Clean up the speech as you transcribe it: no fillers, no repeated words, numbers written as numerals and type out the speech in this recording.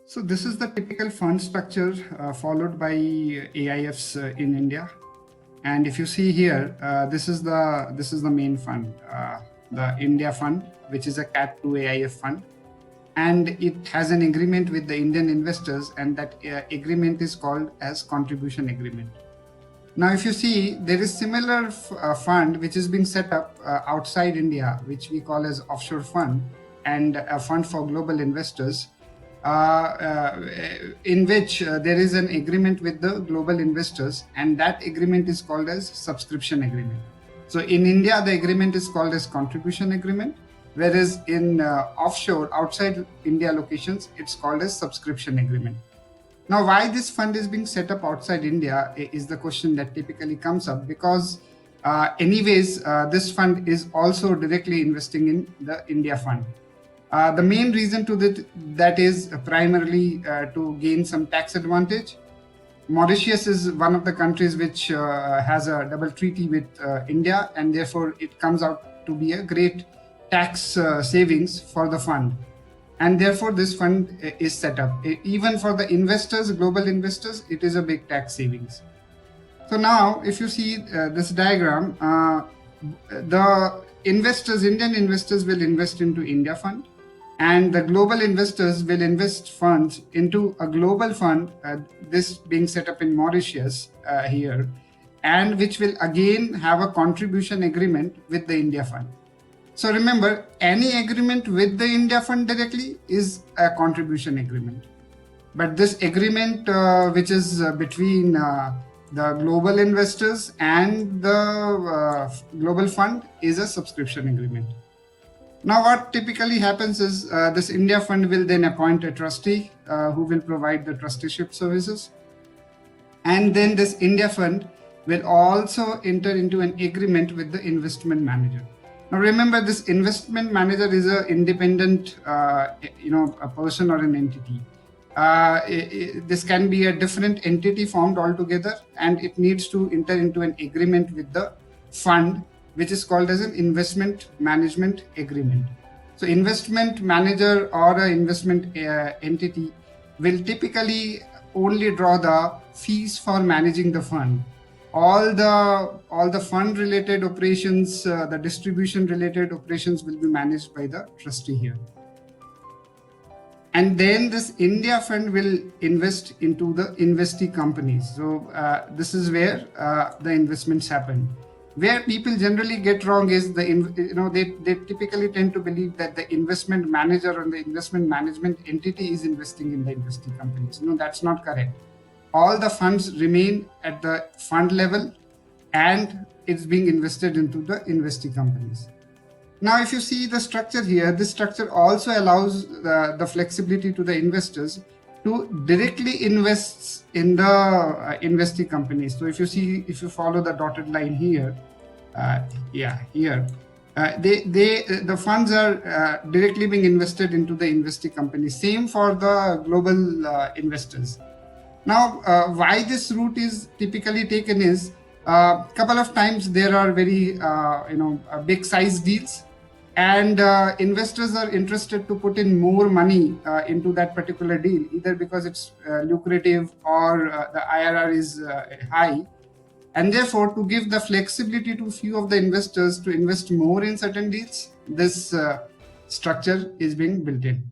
So this is the typical fund structure followed by AIFs in India. And if you see here, this is the main fund, the India fund, which is a Cat II AIF fund. And it has an agreement with the Indian investors, and that agreement is called as contribution agreement. Now, if you see, there is similar fund which is being set up outside India, which we call as Offshore Fund, and a fund for global investors, in which there is an agreement with the global investors, and that agreement is called as subscription agreement. So in India, the agreement is called as contribution agreement, whereas in offshore, outside India locations, it's called as subscription agreement. Now, why this fund is being set up outside India is the question that typically comes up, because this fund is also directly investing in the India fund. The main reason to that is primarily to gain some tax advantage. Mauritius is one of the countries which has a double treaty with India, and therefore it comes out to be a great tax savings for the fund. And therefore this fund is set up. Even for the investors, global investors, it is a big tax savings. So now, if you see this diagram, the investors, Indian investors, will invest into India fund, and the global investors will invest funds into a global fund, this being set up in Mauritius here, and which will again have a contribution agreement with the India fund. So remember, any agreement with the India fund directly is a contribution agreement. But this agreement, which is between the global investors and the global fund, is a subscription agreement. Now, what typically happens is this India fund will then appoint a trustee who will provide the trusteeship services. And then this India fund will also enter into an agreement with the investment manager. Now, remember, this investment manager is an independent, a person or an entity. This can be a different entity formed altogether, and it needs to enter into an agreement with the fund, which is called as an investment management agreement. So investment manager or an investment entity will typically only draw the fees for managing the fund. All the fund related operations, the distribution related operations will be managed by the trustee here. And then this India fund will invest into the investee companies. So this is where the investments happen. Where people generally get wrong is they typically tend to believe that the investment manager or the investment management entity is investing in the investee companies. No, that's not correct. All the funds remain at the fund level, and it's being invested into the investee companies. Now, if you see the structure here, this structure also allows the flexibility to the investors to directly invest in the investee companies. So if you follow the dotted line here, the funds are directly being invested into the investee companies. Same for the global investors. Now, why this route is typically taken is a couple of times there are very big size deals, and investors are interested to put in more money into that particular deal, either because it's lucrative or the IRR is high. And therefore, to give the flexibility to few of the investors to invest more in certain deals, this structure is being built in.